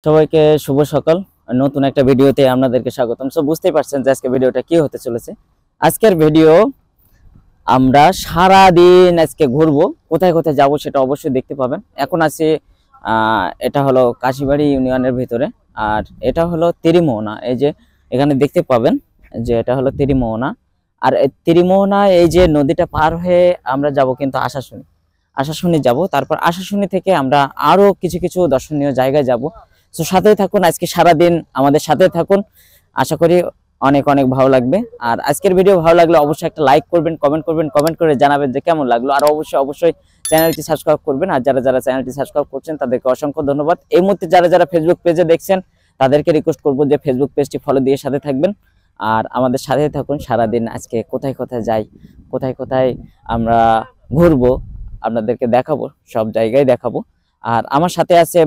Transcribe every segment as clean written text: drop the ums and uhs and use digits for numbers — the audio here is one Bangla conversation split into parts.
সবাইকে শুভ সকাল। নতুন একটা ভিডিওতে আপনাদেরকে স্বাগতম। সো বুঝতেই পারছেন যে আজকে ভিডিওটা কি হতে চলেছে। আজকের ভিডিও আমরা সারা দিন আজকে ঘুরবো, কোথায় কোথায় যাব সেটা অবশ্যই দেখতে পাবেন। এখন আছি এটা হলো কাশিবাড়ি ইউনিয়নের ভিতরে, আর এটা হলো তিরিমোহনা। এই যে এখানে দেখতে পাবেন যে এটা হলো তিরিমোহনা। আর এই তিরিমোহনা এই যে নদীটা পার হয়ে আমরা যাব কিন্তু আশাশুনি যাব। তারপর আশাশুনি থেকে আমরা আরো কিছু কিছু দর্শনীয় জায়গায় যাব। তো সাথেই থাকুন, আজকে সারাদিন আমাদের সাথে থাকুন। আশা করি অনেক অনেক ভালো লাগবে। আর আজকের ভিডিও ভালো লাগলে অবশ্যই একটা লাইক করবেন, কমেন্ট করে জানাবেন যে কেমন লাগলো। আর অবশ্যই চ্যানেলটি সাবস্ক্রাইব করবেন। আর যারা চ্যানেলটি সাবস্ক্রাইব করছেন তাদেরকে অসংখ্য ধন্যবাদ। এই মুহূর্তে যারা ফেসবুক পেজে দেখছেন তাদেরকে রিকোয়েস্ট করবো যে ফেসবুক পেজটি ফলো দিয়ে সাথে থাকবেন। আর আমাদের সাথে থাকুন সারাদিন। আজকে কোথায় কোথায় যাই, কোথায় আমরা ঘুরবো, আপনাদেরকে দেখাবো, সব জায়গায় দেখাবো। আর আমার সাথে আছে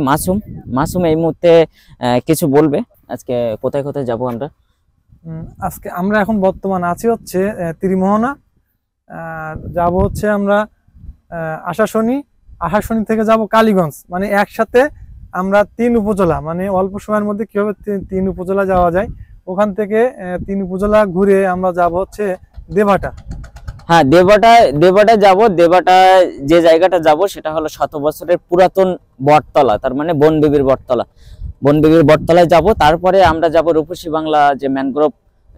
মাসুম এই মুহূর্তে কিছু বলবে আজকে কোথায় কোথায় যাব আমরা। আজকে আমরা এখন বর্তমান আছি হচ্ছে ত্রিমোহনা। যাব হচ্ছে আমরা আশাশুনি থেকে যাব কালীগঞ্জ। মানে একসাথে আমরা 3 উপজেলা, মানে অল্প সময়ের মধ্যে কিভাবে 3 উপজেলা যাওয়া যায়। ওখান থেকে 3 উপজেলা ঘুরে আমরা যাব হচ্ছে দেবাটা। হ্যাঁ, দেবাটা যাব। দেবাটা যে জায়গাটা যাব সেটা হলো 100 বছরের পুরাতন বটতলা, তার মানে বনবিবির বটতলায় যাব। তারপরে আমরা যাব রূপসী বাংলা, যে ম্যানগ্রোভ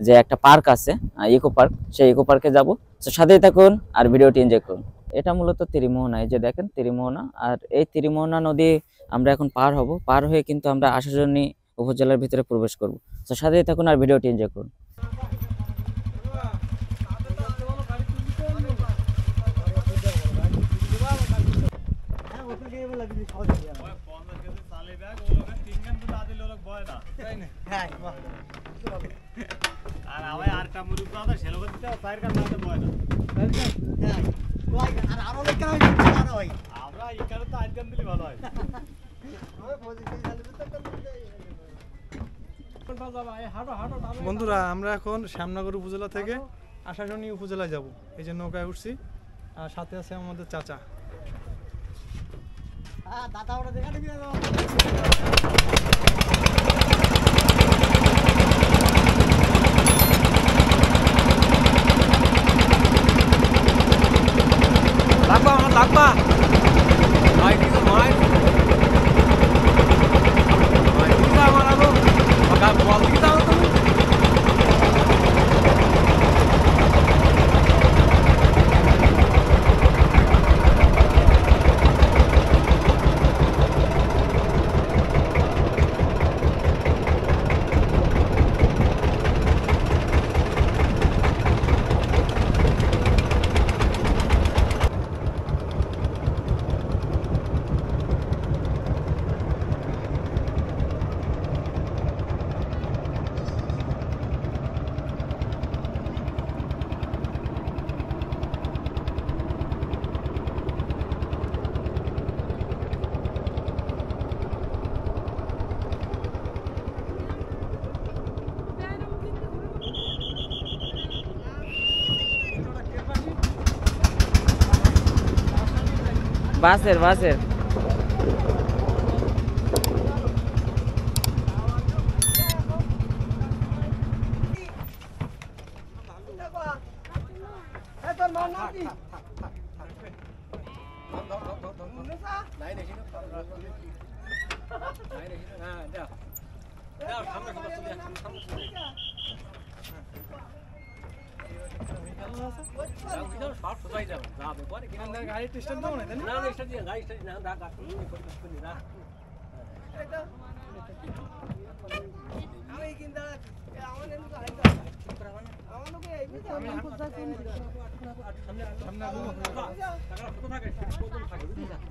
যে একটা পার্ক আছে, ইকো পার্ক, সেই ইকো পার্কে যাব। তো সাথেই থাকুন আর ভিডিওটি এনজয় করুন। এটা মূলত তিরিমোহনা, এই যে দেখেন তিরিমোহনা। আর এই তিরিমোহনা নদী আমরা এখন পার হয়ে কিন্তু আমরা আশাশুনি উপজেলার ভিতরে প্রবেশ করব। তো সাথেই থাকুন আর ভিডিওটি এনজয় করুন। বন্ধুরা, আমরা এখন শ্যামনগর উপজেলা থেকে আশাশুনি উপজেলায় যাব। এই যে নৌকায় উঠছি, আর সাথে আছে আমাদের চাচা। লাগবা বাসের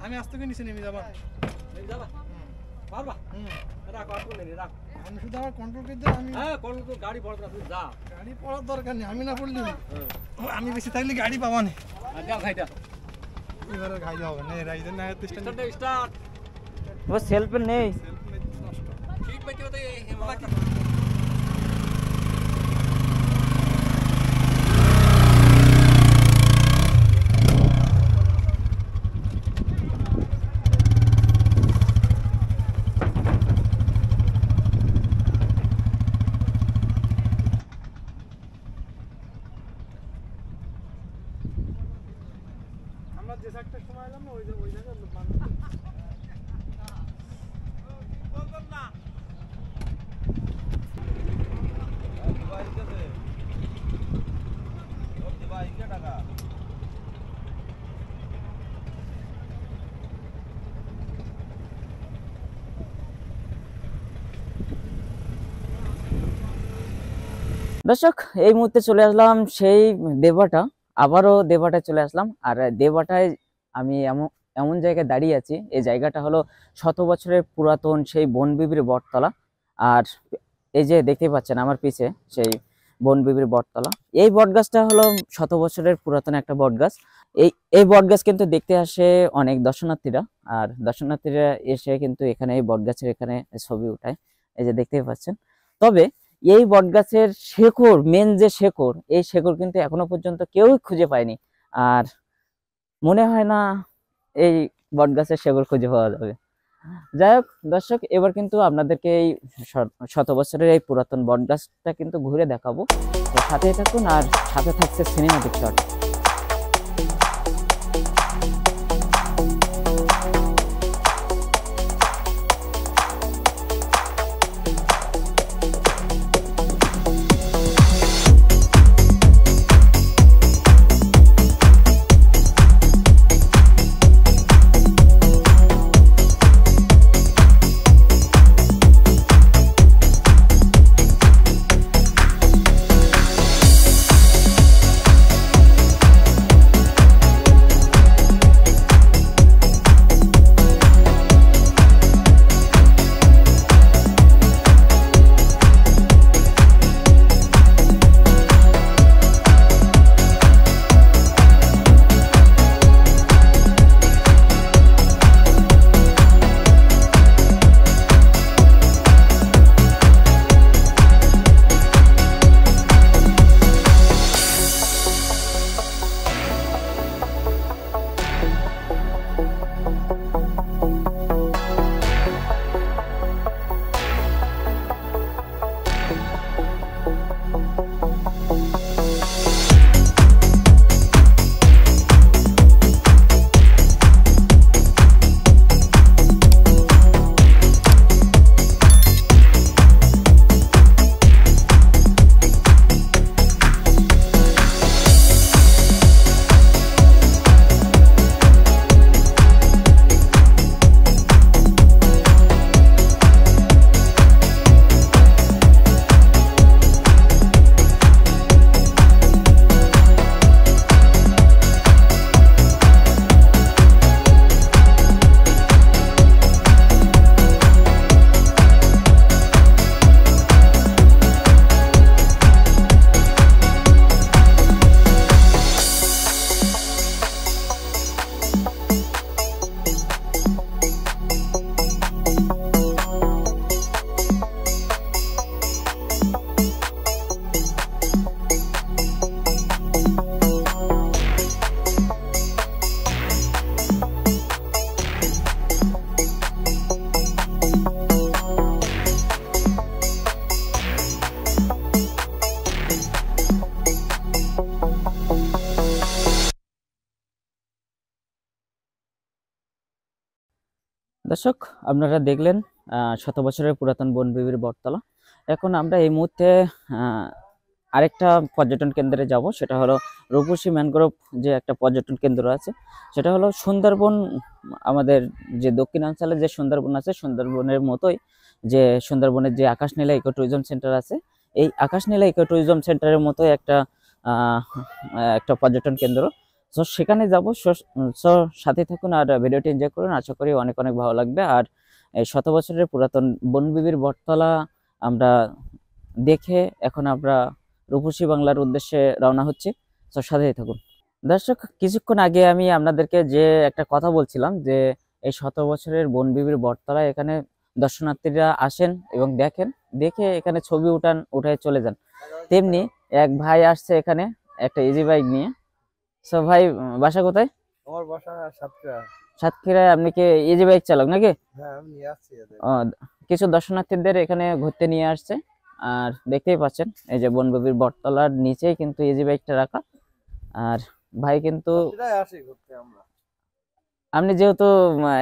আমি আজ থেকে নিচে নেমে যাবা। আমি শুধু আমার কন্ট্রোল করতে, আমি গাড়ি পড়ার দরকার নেই। আমি না পড়লি আমি বেশি থাকলে গাড়ি পাবা না। এবারে ঘাই যাবে না, রাইজের না স্টার্ট ও সেলফ নেই। দর্শক এই মুহূর্তে চলে আসলাম সেই দেববাটা, আবারও দেববাটায় চলে আসলাম। আর দেববাটায় আমি এমন জায়গায় দাঁড়িয়ে আছি, এই জায়গাটা হলো 100 বছরের পুরাতন সেই বনবিবির বটতলা। আর এই যে দেখতে পাচ্ছেন আমার পিছে সেই বনবিবির বটতলা। এই বটগাছটা হলো 100 বছরের পুরাতন একটা বটগাছ। এই বটগাছ কিন্তু দেখতে আসে অনেক দর্শনার্থীরা, আর দর্শনার্থীরা এসে কিন্তু এখানে এই বটগাছের এখানে ছবি উঠায়, এই যে দেখতে পাচ্ছেন। তবে এই বটগাছের শেকড়, মেন যে শেকড়, এই শেকড় কিন্তু এখনো পর্যন্ত কেউই খুঁজে পায়নি। আর মনে হয় না এই বটগাছের শেকড় খুঁজে পাওয়া যাবে। যাই হোক দর্শক, এবার কিন্তু আপনাদেরকে এই 100 বছরের এই পুরাতন বটগাছটা কিন্তু ঘুরে দেখাবো। তো সাথেই থাকুন, আর সাথে থাকছে সিনেমাটিক শট। দর্শক আপনারা দেখলেন 100 বছরের পুরাতন বনবিবির বটতলা। এখন আমরা এই মুহূর্তে আরেকটা পর্যটন কেন্দ্রে যাব, সেটা হলো রূপসী ম্যানগ্রোভ যে একটা পর্যটন কেন্দ্র আছে, সেটা হলো সুন্দরবন। আমাদের যে দক্ষিণাঞ্চলে যে সুন্দরবন আছে, সুন্দরবনের মতোই যে সুন্দরবনের যে আকাশনীলা ইকো ট্যুরিজম সেন্টার আছে, এই আকাশনীলা ইকো ট্যুরিজম সেন্টারের মতোই একটা পর্যটন কেন্দ্র। তো সেখানে যাব, সাথে থাকুন আর ভিডিওটি এনজয় করুন। আশা করি অনেক অনেক ভালো লাগবে। আর এই 100 বছরের পুরাতন বনবিবির বটতলা আমরা দেখে এখন আমরা রূপসী বাংলার উদ্দেশ্যে রওনা হচ্ছি। তো সাথেই থাকুন। দর্শক, কিছুক্ষণ আগে আমি আপনাদেরকে যে একটা কথা বলছিলাম যে এই 100 বছরের বনবিবির বটতলা, এখানে দর্শনার্থীরা আসেন এবং দেখে এখানে ছবি উঠায় চলে যান। তেমনি এক ভাই আসছে এখানে একটা ইজি বাইক নিয়ে। সো ভাই, বাসা কোথায়? আমার বাসা সাতক্ষীরা। সাতক্ষীরায়। আপনি কি ইজি বাইক চালক নাকি? হ্যাঁ, আমি নিয়ে আসছি। কিছু দর্শনার্থীদের এখানে ঘুরতে নিয়ে আসছে। আর দেখতেই পাচ্ছেন এই যে বনবিবির বটতলার নিচেই কিন্তু ইজি বাইকটা রাখা। আর ভাই কিন্তু আপনি যেহেতু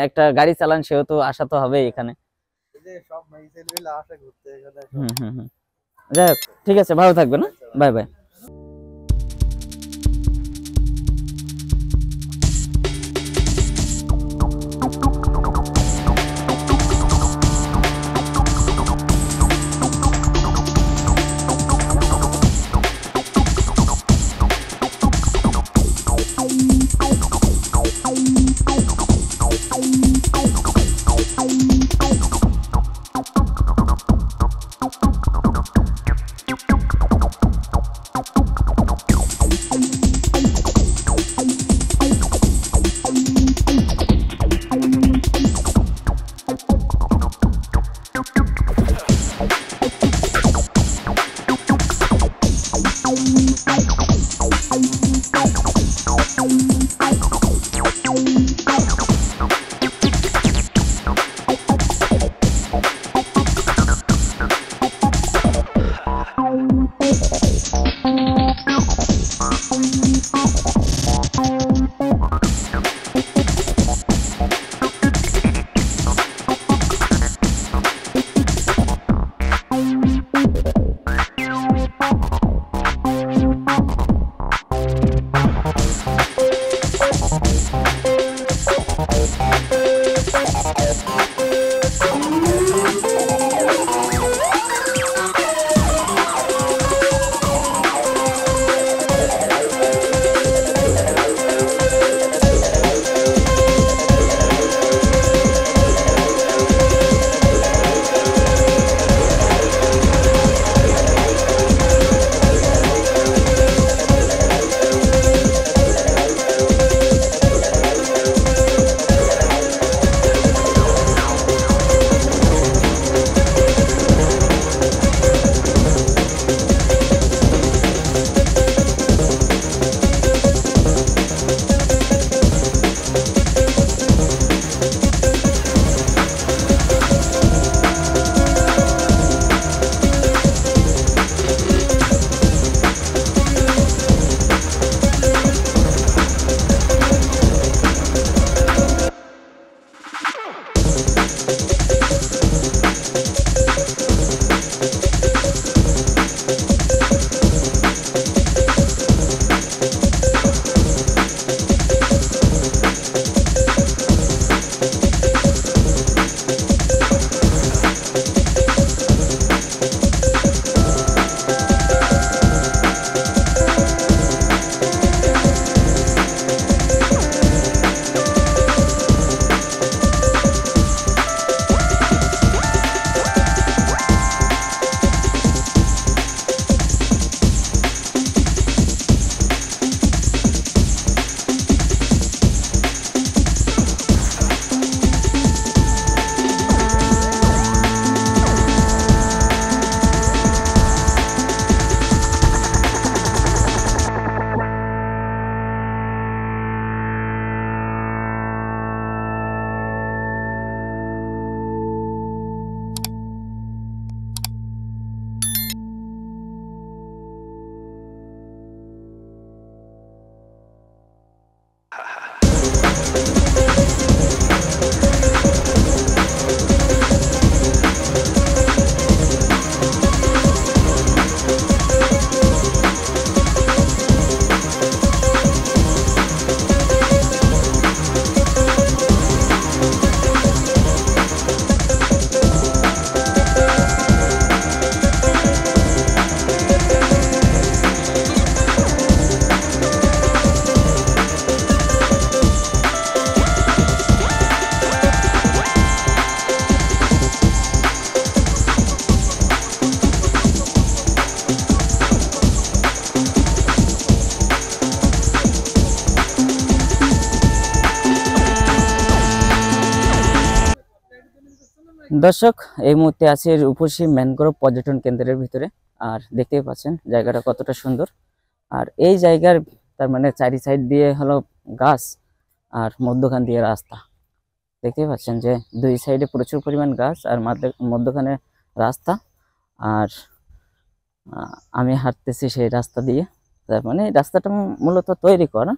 একটা গাড়ি চালান, সেহেতু আসা তো হবে এখানে। যাই হোক, ঠিক আছে, ভালো থাকবেন। না, বাই বাই। দর্শক, এই মুহূর্তে আছে রূপসী ম্যানগ্রোভ পর্যটন কেন্দ্রের ভিতরে। আর দেখতেই পাচ্ছেন জায়গাটা কতটা সুন্দর। আর এই জায়গার তার মানে চারি সাইড দিয়ে হলো গাছ আর মধ্যখান দিয়ে রাস্তা। দেখতেই পাচ্ছেন যে দুই সাইডে প্রচুর পরিমাণ গাছ আর মধ্যখানে রাস্তা। আর আমি হাঁটতেছি সেই রাস্তা দিয়ে। তার মানে এই রাস্তাটা মূলত তৈরি করা,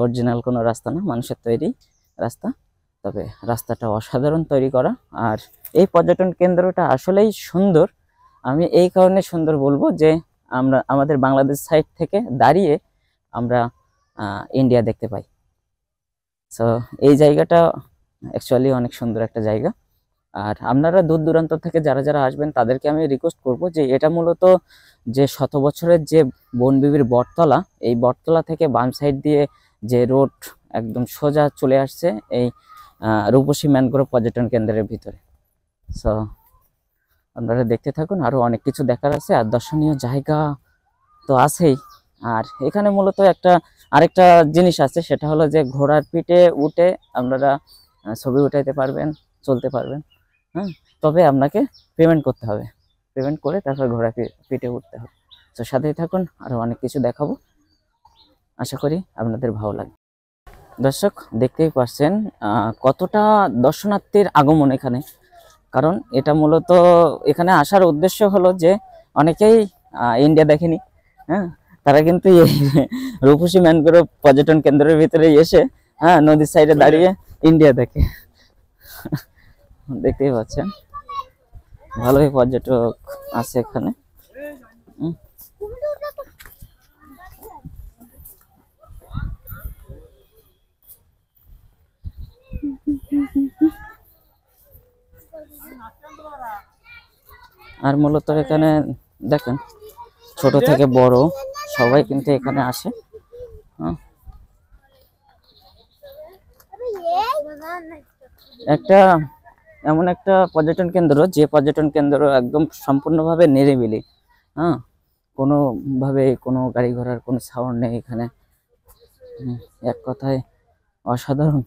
অরিজিনাল কোনো রাস্তা না, মানুষের তৈরি রাস্তা। তবে রাস্তাটা অসাধারণ তৈরি করা। আর এই পর্যটন কেন্দ্রটা আসলেই সুন্দর। আমি এই কারণে সুন্দর বলবো যে আমরা আমাদের বাংলাদেশ সাইড থেকে দাঁড়িয়ে আমরা ইন্ডিয়া দেখতে পাই। সো এই জায়গাটা অ্যাকচুয়ালি অনেক সুন্দর একটা জায়গা। আর আপনারা দূর দূরান্ত থেকে যারা যারা আসবেন তাদেরকে আমি রিকোয়েস্ট করব যে এটা মূলত যে 100 বছরের যে বনবিবির বটতলা, এই বটতলা থেকে বাম সাইড দিয়ে যে রোড একদম সোজা চলে আসছে এই রূপসী ম্যানগ্রোভ পর্যটন কেন্দ্রের ভিতরে। সো আপনারা দেখতে থাকুন, আরও অনেক কিছু দেখার আছে আর দর্শনীয় জায়গা তো আছেই। আর এখানে মূলত আরেকটা জিনিস আছে, সেটা হলো যে ঘোড়ার পিঠে উঠে আপনারা ছবি উঠাইতে পারবেন, চলতে পারবেন। হ্যাঁ, তবে আপনাকে পেমেন্ট করতে হবে, পেমেন্ট করে তারপর ঘোড়া পিঠে উঠতে হবে। তো সাথেই থাকুন, আরও অনেক কিছু দেখাবো, আশা করি আপনাদের ভালো লাগবে। দর্শক, দেখতেই পাচ্ছেন কতটা দর্শনার্থীর আগমন এখানে। কারণ এটা মূলত এখানে আসার উদ্দেশ্য হলো যে অনেকেই ইন্ডিয়া দেখেনি, হ্যাঁ, তারা কিন্তু এই রূপসী ম্যানগ্রোভ পর্যটন কেন্দ্রের ভিতরে এসে নদীর সাইডে দাঁড়িয়ে ইন্ডিয়া দেখে। দেখতেই পাচ্ছেন ভালোই পর্যটক আছে এখানে। আর মূলত এখানে দেখেন ছোট থেকে বড় সবাই কিন্তু এখানে আসে। একটা এমন একটা পর্যটন কেন্দ্র, যে পর্যটন কেন্দ্র একদম সম্পূর্ণভাবে নিরিবিলি। কোনোভাবে কোনো গাড়ি ঘোড়ার কোনো সাউন্ড নেই এখানে। এক কথায় অসাধারণ।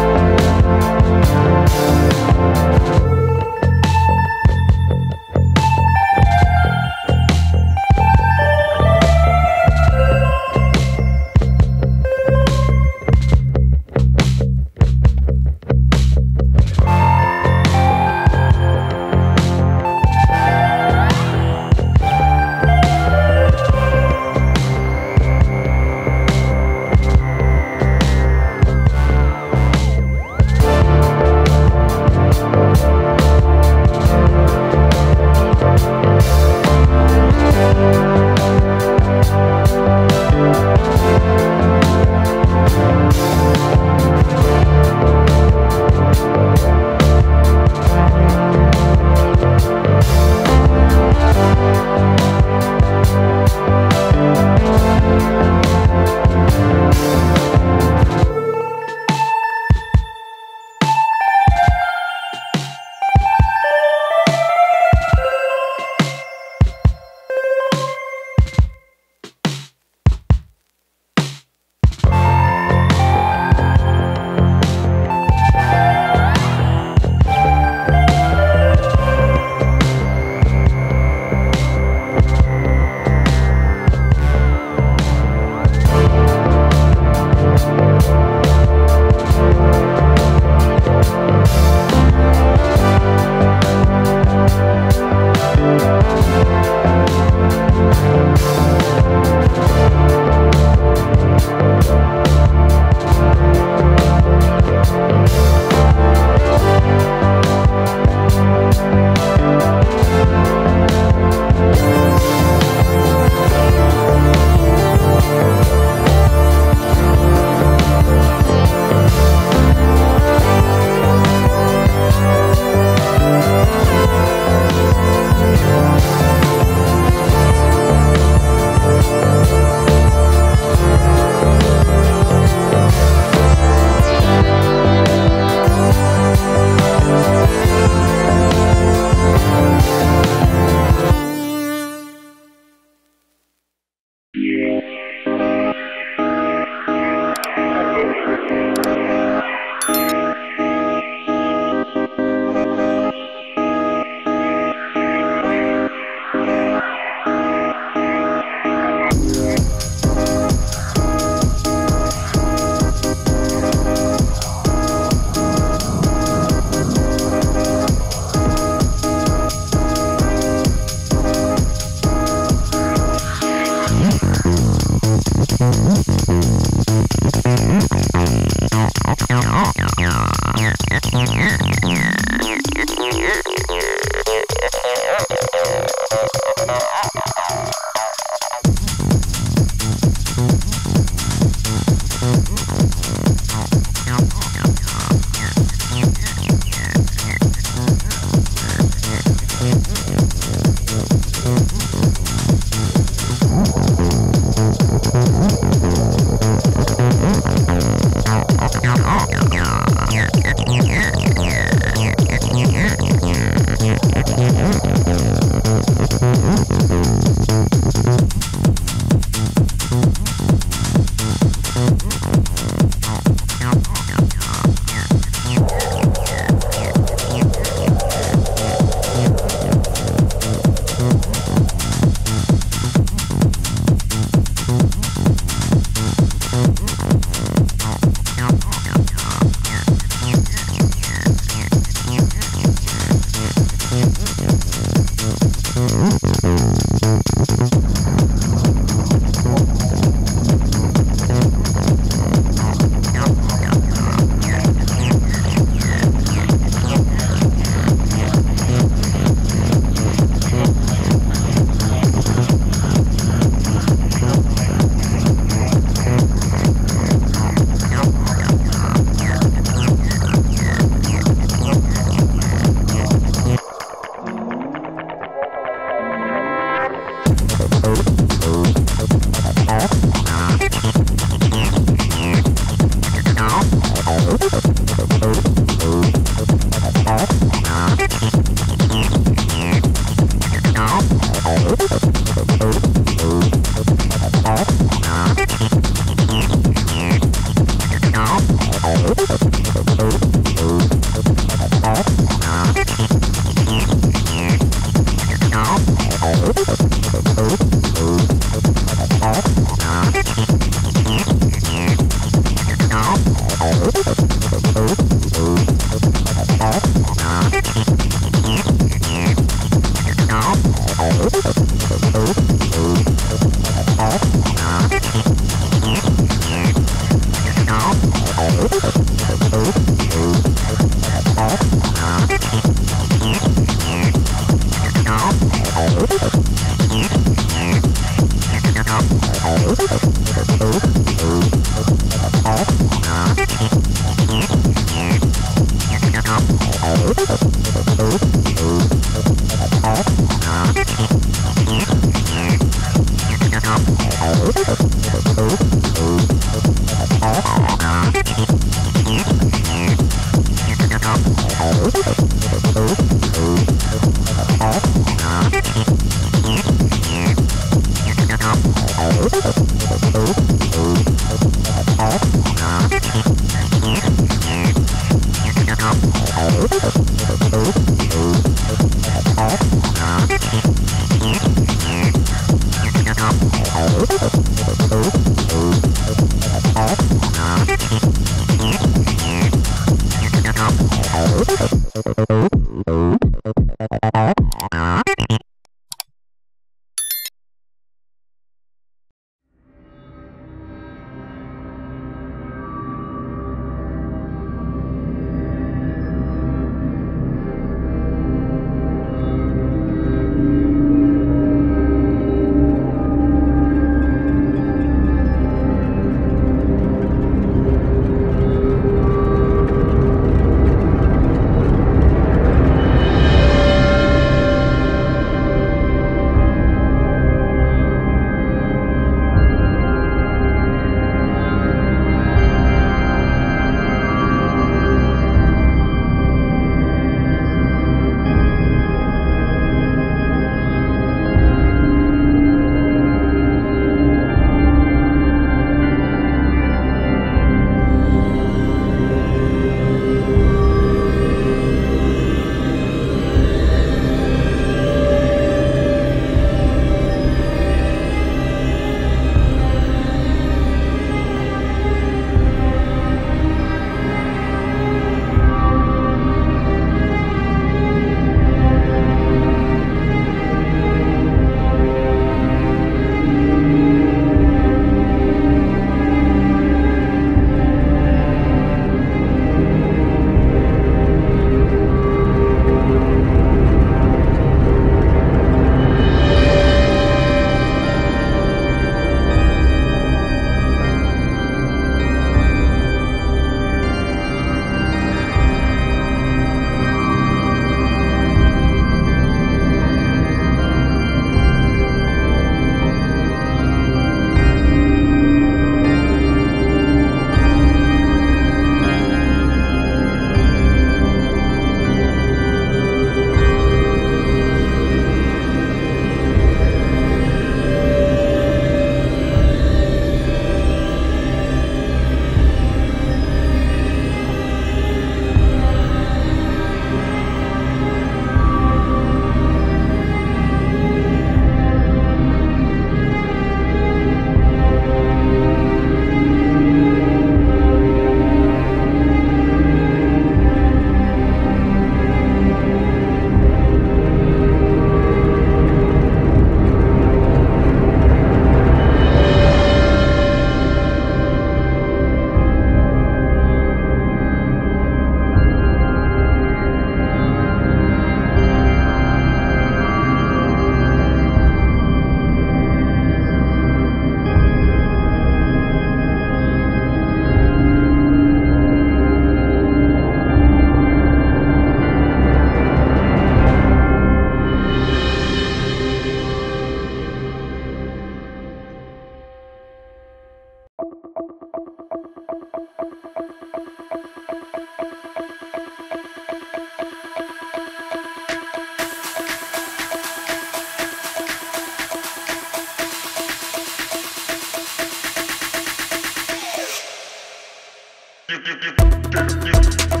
Tip, tip, tip, tip, tip.